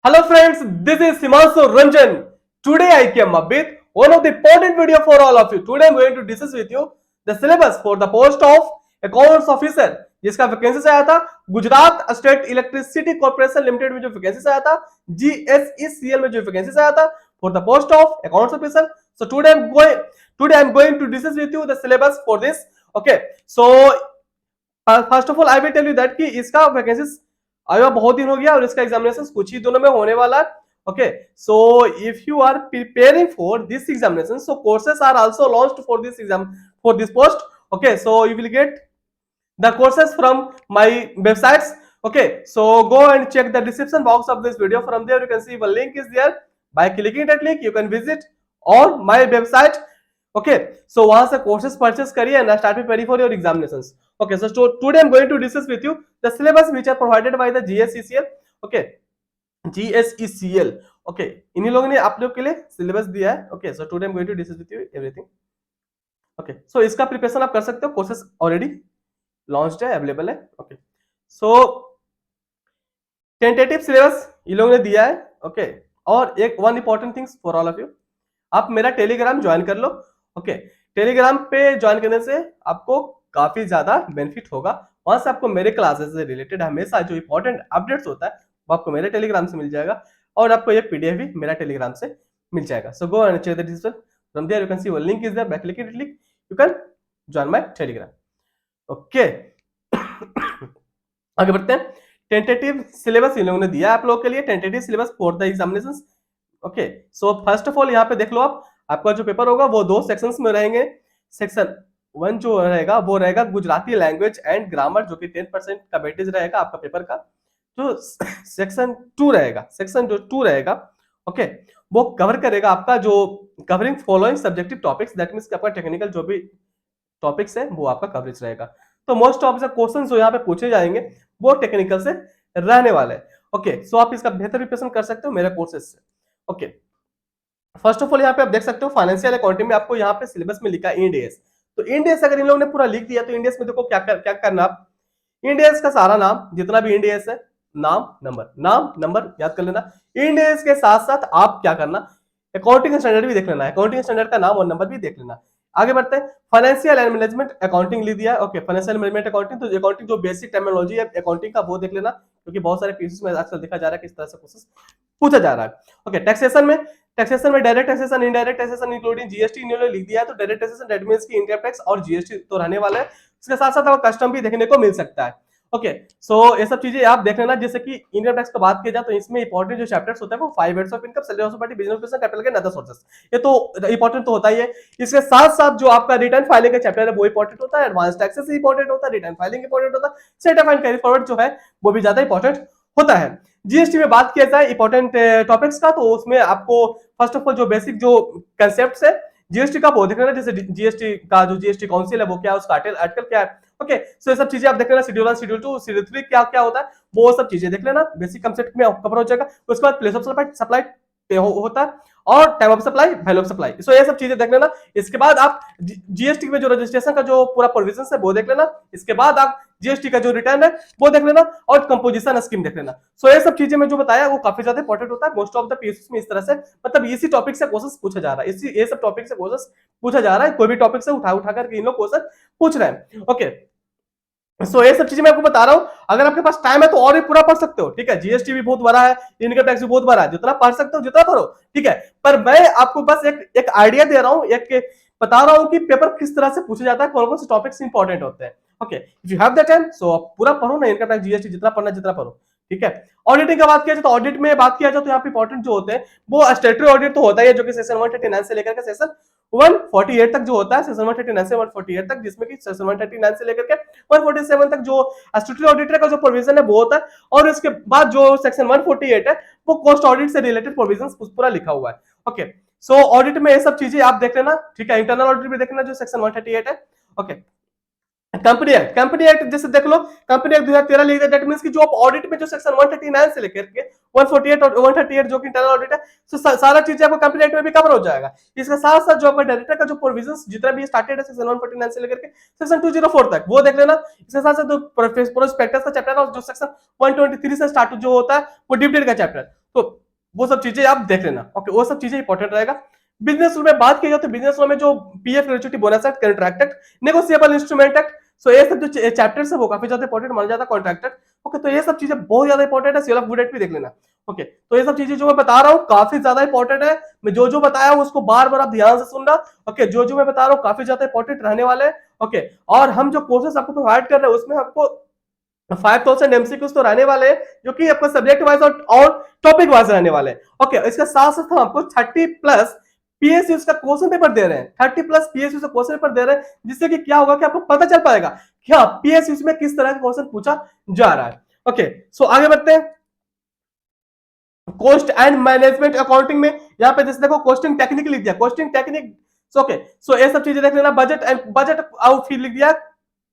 Hello friends, this is Himanshu Ranjan. Today I came up with one of the important video for all of you. Today I am going to discuss with you the syllabus for the post of accounts officer जिसका vacancy आया था Gujarat state electricity corporation limited में जो vacancy आया था GSECL में जो vacancy आया था for the post of accounts officer. So today I am going to discuss with you the syllabus for this. Okay, so first of all I will tell you that कि इसका vacancies आया बहुत दिन हो गया और इसका एग्जामिनेशन कुछ ही दिनों में होने वाला है. Okay, so if you are preparing for this examination, so courses are also launched for this exam for this post. Okay, so you will get the courses from my websites. Okay, so go and check the description box of this video. From there you can see a link is there. By clicking that link you can visit on my website. Okay, so वहां से courses purchase करिए and start preparing for your examinations. Okay, so today I'm going to discuss with you the syllabus which are provided by the GSECL. Okay, GSECL. Okay, इन्हीं लोगों ने आप लोग के लिए syllabus दिया है. Okay, so today I'm going to discuss with you everything. Okay, so इसका preparation आप कर सकते हो. Courses already लॉन्च्ड है, अवेलेबल है. ओके, सो टेंटेटिव सिलेबस ये लोगों ने दिया है. ओके, और एक one important things for all of you, आप मेरा टेलीग्राम ज्वाइन कर लो. ओके, टेलीग्राम पे ज्वाइन करने से आपको काफी ज्यादा बेनिफिट होगा. वहां से आपको मेरे क्लासेस से रिलेटेड हमेशा जो इंपॉर्टेंट अपडेट्स होता है वो आपको मेरे टेलीग्राम से मिल जाएगा और आपको ये पीडीएफ भी मेरा टेलीग्राम से मिल जाएगा. So go and check the description. From there you can see one link is there. By clicking it link you can join my Telegram. Okay, आगे बढ़ते हैं. टेंटेटिव सिलेबस इन लोगों ने दिया आप लोगों के लिए. Tentative syllabus for the examinations. Okay, so first of all यहाँ पे देख लो आप, आपका जो पेपर होगा वो दो सेक्शंस में रहेंगे. सेक्शन 1 जो रहेगा वो रहेगा गुजराती लैंग्वेज एंड ग्रामर, जो कि 10% का वेटेज रहेगा आपका पेपर का. जो सेक्शन 2 रहेगा, ओके, वो कवर करेगा आपका जो covering following subjective topics. That means आपका टेक्निकल जो भी टॉपिक्स है वो आपका कवरेज रहेगा. तो मोस्ट ऑफ द क्वेश्चन जो यहाँ पे पूछे जाएंगे वो टेक्निकल से रहने वाले हैं. ओके, सो आप इसका बेहतर प्रिपरेशन कर सकते हो मेरे कोर्सेज से. ओके, फर्स्ट ऑफ ऑल यहाँ पे आप देख सकते हो फाइनेंशियल अकाउंटिंग में आपको यहाँ पे सिलेबस में लिखा है इंड एस. तो इंड एस अगर इन लोगों ने पूरा लिख दिया तो इंड एस में देखो क्या करना. आप इंड एस का सारा नाम जितना भी इंड एस है, नाम नंबर याद कर लेना. इंड एस के साथ साथ आप क्या करना, अकाउंटिंग स्टैंडर्ड भी देख लेना. अकाउंटिंग स्टैंडर्ड का नाम और नंबर भी देख लेना. आगे बढ़ते हैं. फाइनेंशियल एंड मैनेजमेंट अकाउंटिंग लिख दिया. ओके, फाइनेंशियल मैनेजमेंट अकाउंटिंग, तो अकाउंटिंग जो बेसिक टर्मिनोलॉजी है अकाउंटिंग का वो देख लेना, क्योंकि बहुत सारे पीसीएस में आजकल देखा जा रहा है किस तरह से क्वेश्चंस पूछा जा रहा है. ओके, टैक्सेशन में direct taxation, indirect taxation including GST इन्होंने लिख दिया है. तो डायरेक्ट टैक्सेशन दैट मींस की इनकम टैक्स और जीएसटी तो रहने वाला है. इसके साथ साथ आपको कस्टम भी देखने को मिल सकता है. ओके, सो ये सब चीजें आप देख लेना. जैसे कि इनकम टैक्स का बात किया जाए तो इसमें इंपॉर्टेंट जो चैप्टर्स होता है वो 5 heads of income, salary of party, business person, capital gain, other sources. ये तो इंपॉर्टेंट तो होता ही है. इसके साथ साथ जो आपका रिटर्न फाइलिंग का चैप्टर है वो इंपॉर्टेंट होता है. एडवांस टैक्सेस इंपॉर्टेंट होता है, रिटर्न फाइलिंग इंपॉर्टेंट होता है, सेटअप एंड कैरी फॉरवर्ड जो है वो भी ज्यादा इंपॉर्टेंट होता है. जीएसटी में बात किया जाए इंपॉर्टेंट टॉपिक्स का, तो उसमें आपको फर्स्ट ऑफ ऑल जो बेसिक जो कंसेप्ट है जीएसटी का वो देख लेना. जैसे जीएसटी का जो जीएसटी काउंसिल है वो क्या है, उसका आर्टिकल क्या है. ओके, सो ये सब चीजें आप देख लेना. शेड्यूल 1, शेड्यूल 2, शेड्यूल 3 क्या होता है वो सब चीजें देख लेना. बेसिक कंसेप्ट में कवर हो जाएगा. उसके बाद प्लेस ऑफ सप्लाई होता है और time of supply, value of supply. So ये सब चीजें देख लेना. इसके बाद आप जीएसटी में जो रजिस्ट्रेशन का जो पूरा प्रोविजन है वो देख लेना. इसके बाद आप जीएसटी का जो रिटर्न है वो देख लेना और कंपोजिशन स्कीम देख लेना. सो ये सब चीजें मैं जो बताया वो काफी ज्यादा इंपॉर्टेंट होता है. मोस्ट ऑफ द पीसीएस में इस तरह से मतलब इसी टॉपिक से क्वेश्चन पूछा जा रहा है. इसी ये सब टॉपिक से क्वेश्चन पूछा जा रहा है. कोई भी टॉपिक से उठा करके इन लोग क्वेश्चन पूछ रहे हैं. ओके, सो ये सब चीजें मैं आपको बता रहा हूं. अगर आपके पास टाइम है तो और भी पूरा पढ़ सकते हो. ठीक है, जीएसटी भी बहुत बड़ा है, इनकम टैक्स भी बहुत बड़ा है. जितना पढ़ सकते हो जितना पढ़ो. ठीक है, पर मैं आपको बस एक आइडिया दे रहा हूं, एक बता रहा हूं कि पेपर किस तरह से पूछा जाता है, कौन कौन से टॉपिक्स इंपॉर्टेंट होते हैं. Okay, if you have the time so आप पूरा पढ़ो ना. इनकम टैक्स, जीएसटी जितना पढ़ना जितना पढ़ो. ठीक है, ऑडिटिंग का बात किया जाए तो ऑडिट में बात किया जाए तो यहाँ पे इंपॉर्टेंट जो होते हैं वो स्टेटरी ऑडिट तो होता है, जो कि सेशन 139 से लेकर के सेशन 148 तक जो होता है. सेशन 139 से 148 तक, जिसमें कि सेशन 139 से लेकर के 147 तक जो स्टैट्यूटरी ऑडिटर का जो प्रोविजन है वो होता है. और इसके बाद जो सेक्शन 148 है वो कॉस्ट ऑडिट से रिलेटेड प्रोविजंस पूरा लिखा हुआ है. ओके, सो ऑडिट में ये सब चीजें आप देख लेना. ठीक है, इंटरनल ऑडिट भी देखना जो सेक्शन 138 है. ओके, कंपनी एक्ट जैसे देख लो. कंपनी एक्ट 2013 लिखा है. दैट मींस कि जो आप ऑडिट में जो सेक्शन 139 से लेकर के 148 और 138 जो कि इंटरनल ऑडिट है, तो सारा चीज आपको कंपनी एक्ट में भी कवर हो जाएगा. इसके साथ साथ जो आपका डायरेक्टर का जो प्रोविजंस जितना भी स्टार्टेड है सेक्शन 149 से लेकर के सेक्शन 204 तक वो देख लेना. इसके साथ साथ जो प्रोस्पेक्टस का चैप्टर है जो सेक्शन 123 से स्टार्ट जो होता है वो डिविडेंड का चैप्टर तो वो सब चीजें आप देख लेना। ओके, वो सब चीजें इंपॉर्टेंट रहेगा। बिजनेस रूल में बात की जाए तो बिजनेस रूल में जो PF, gratuity, bonus act, contract act, negotiable instrument act, so ये सब जो चैप्टर्स है वो काफी ज्यादा इंपॉर्टेंट माना जाता है। कॉन्ट्रैक्ट एक्ट, ओके, तो ये सब चीजें बहुत ज्यादा इंपॉर्टेंट है। सीएल ऑफ गुड एक्ट भी देख लेना। ओके, तो ये सब चीजें जो मैं बता रहा हूँ काफी ज्यादा इंपॉर्टेंट है। मैं जो जो बताया हूँ उसको बार बार आप ध्यान से सुनना। ओके, जो जो मैं बता रहा हूँ काफी ज्यादा इंपॉर्टेंट रहने वाले हैं। ओके, और हम जो कोर्सेस आपको प्रोवाइड कर रहे हैं उसमें आपको 5000 एमसीक्यूज तो रहने वाले हैं, जो कि आपको सब्जेक्ट वाइज और टॉपिक वाइज रहने वाले हैं। ओके, इसके साथ साथ हम आपको 30 प्लस पीएसयू का क्वेश्चन पेपर दे रहे हैं। 30 प्लस पीएसयू का क्वेश्चन पेपर दे रहे हैं, जिससे कि क्या होगा कि आपको पता चल पाएगा कि हाँ पीएसयू में किस तरह का क्वेश्चन पूछा जा रहा है। ओके, सो आगे बढ़ते हैं। कॉस्ट एंड मैनेजमेंट अकाउंटिंग में यहाँ पे जैसे देखो कॉस्टिंग टेक्निक लिख दिया, कॉस्टिंग टेक्निक। ओके, सो ये सब चीजें देख लेना। बजट एंड बजट आउट फिर लिख दिया,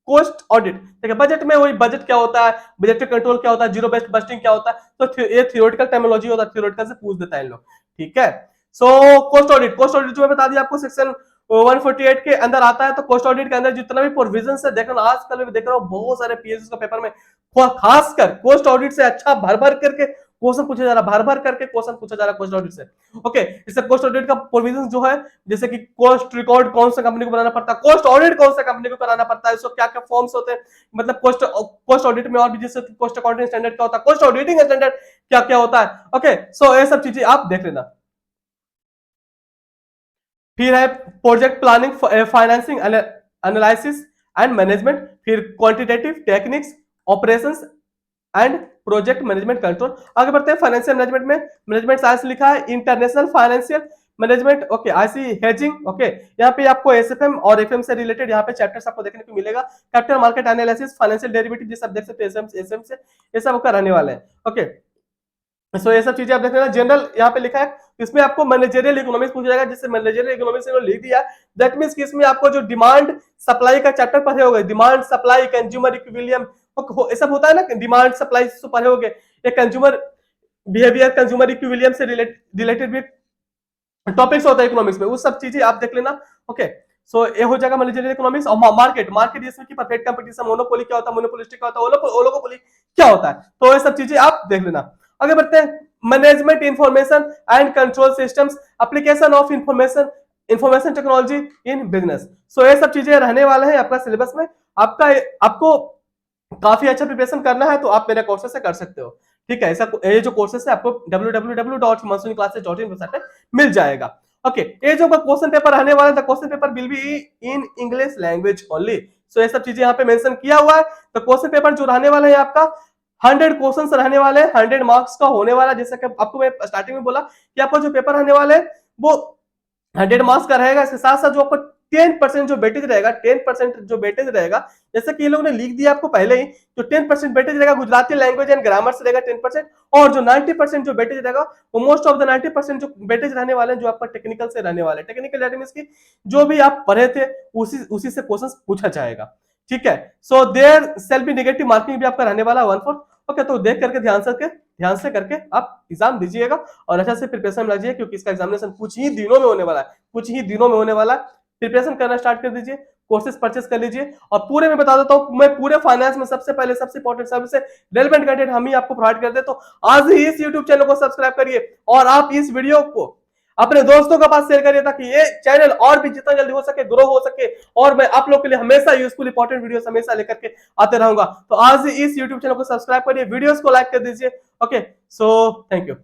कॉस्ट ऑडिट। ठीक है, बजट में वही बजट क्या होता है, बजट कंट्रोल क्या होता है, जीरो बेस्ड बस्टिंग क्या होता है, तो ये थियोरेटिकल टर्मिनोलॉजी होता है, थियोरेटिकल से पूछ देता है इन लोग। ठीक है, so cost audit, cost audit जो मैं बता दिया आपको सेक्शन 148 के अंदर आता है। तो कॉस्ट ऑडिट के अंदर जितना भी प्रोविजन है देखना, आजकल मैं देख रहा हूँ बहुत सारे पीएसयू का पेपर में खासकर कॉस्ट ऑडिट से अच्छा भर भर करके क्वेश्चन पूछा जा रहा है, भर भर करके क्वेश्चन पूछा जा रहा है कॉस्ट ऑडिट से। ओके, इससे कॉस्ट ऑडिट का प्रोविजन जो है, जैसे कि कॉस्ट रिकॉर्ड कौन सा कंपनी को बनाना पड़ता है, कॉस्ट ऑडिट कौन सा कंपनी को कराना पड़ता है, इसको क्या क्या फॉर्म्स होते हैं, मतलब कॉस्ट ऑडिट में और भी जैसे कॉस्ट अकाउंटिंग स्टैंडर्ड क्या होता है, कॉस्ट ऑडिटिंग स्टैंडर्ड क्या क्या होता है। ओके, सो ये सब चीजें आप देख लेना। फिर है project planning, financing, analysis and management, फिर quantitative techniques, operations and project management control. आगे बढ़ते हैं फाइनेंशियल मैनेजमेंट में। मैनेजमेंट साइंस लिखा है international financial management. Okay, I see hedging. Okay, यहाँ पे आपको एसएफएम और एफएम से रिलेटेड यहाँ पे चैप्टर्स आपको देखने को मिलेगा। Capital market analysis, financial derivative, ये सब देख सकते हैं एसएम से, ये सब आपका रहने वाले हैं। ओके, सो ये सब चीजें आप देख लेना। जनरल यहाँ पे लिखा है, इसमें आपको मैनेजरियल इकोनॉमिक्स पूछा जाएगा, जिससे मैनेजरियल इकोनॉमिक्स लिख दिया। दैट मींस कि इसमें आपको जो डिमांड सप्लाई का चैप्टर पढ़े होगे, डिमांड सप्लाई, कंज्यूमर इक्विलिब्रियम, ये सब होता है ना, डिमांड सप्लाई से पढ़े होगे। ये कंज्यूमर बिहेवियर, कंज्यूमर इक्विलिब्रियम से रिलेटेड भी टॉपिक्स होता है इकोनॉमिक्स में, वो सब चीजें आप देख लेना। ओके, सो ये हो जाएगा मैनेजरियल इकोनॉमिक्स। और मार्केट, मार्केट इसमें की परफेक्ट कंपटीशन, मोनोपोली क्या होता है, मोनोपोलिस्टिक क्या होता है, ओलिगोपोली क्या होता है, तो ये सब चीजें आप देख लेना। आगे बढ़ते हैं। Management information and control systems, application of information technology in business. So ये सब चीजें रहने वाले हैं आपका सिलेबस में। आपको काफी अच्छा प्रिपरेशन करना है तो आप मेरे कोर्सेज से कर सकते हो। ठीक है, ऐसा ये जो कोर्सेज है आपको www.himansuniClasses.in वेबसाइट पे मिल जाएगा। ओके, ये जो क्वेश्चन पेपर रहने वाला है, question paper will be in English language only. So ये सब चीजें यहाँ पे मेंशन किया हुआ है। तो क्वेश्चन पेपर जो रहने वाला है आपका 100 क्वेश्चंस रहने वाले हैं, 100 मार्क्स का होने वाला है। जैसे कि आपको मैं स्टार्टिंग में बोला कि आपका जो पेपर रहने वाले हैं वो 100 मार्क्स का रहेगा। इसके साथ साथ जो आपको 10% जो वेटेज रहेगा, 10% जो वेटेज रहेगा, जैसे कि ये लोगों ने लिख दिया आपको पहले ही, जो 10% वेटेज रहेगा गुजराती लैंग्वेज एंड ग्रामर से रहेगा 10%, और जो 90% जो वेटेज रहेगा वो मोस्ट ऑफ द 90% जो वेटेज रहने वाले हैं जो आपका टेक्निकल से रहने वाले हैं। टेक्निकल दैट मींस की जो भी आप पढ़े थे उसी से क्वेश्चन पूछा जाएगा। ठीक है, so there shall be negative marking भी आपका रहने वाला 1/4। ओके, तो देख करके ध्यान से करके आप एग्जाम दीजिएगा और अच्छा से प्रिपरेशन लीजिए, क्योंकि इसका एग्जामिनेशन कुछ ही दिनों में होने वाला है, कुछ ही दिनों में होने वाला है। प्रिपरेशन करना स्टार्ट कर दीजिए, कोर्सेज परचेस कर लीजिए। और पूरे में बता देता हूं, मैं पूरे फाइनेंस में सबसे पहले सबसे इंपॉर्टेंट सबसे रेलेवेंट कंटेंट हम ही आपको प्रोवाइड करते हैं। तो आज ही इस यूट्यूब चैनल को सब्सक्राइब करिए और आप इस वीडियो को अपने दोस्तों के पास शेयर करिए, ताकि ये चैनल और भी जितना जल्दी हो सके ग्रो हो सके, और मैं आप लोग के लिए हमेशा यूजफुल इंपॉर्टेंट वीडियोस हमेशा लेकर के आते रहूंगा। तो आज ही इस यूट्यूब चैनल को सब्सक्राइब करिए, वीडियोस को लाइक कर दीजिए। Okay, so thank you.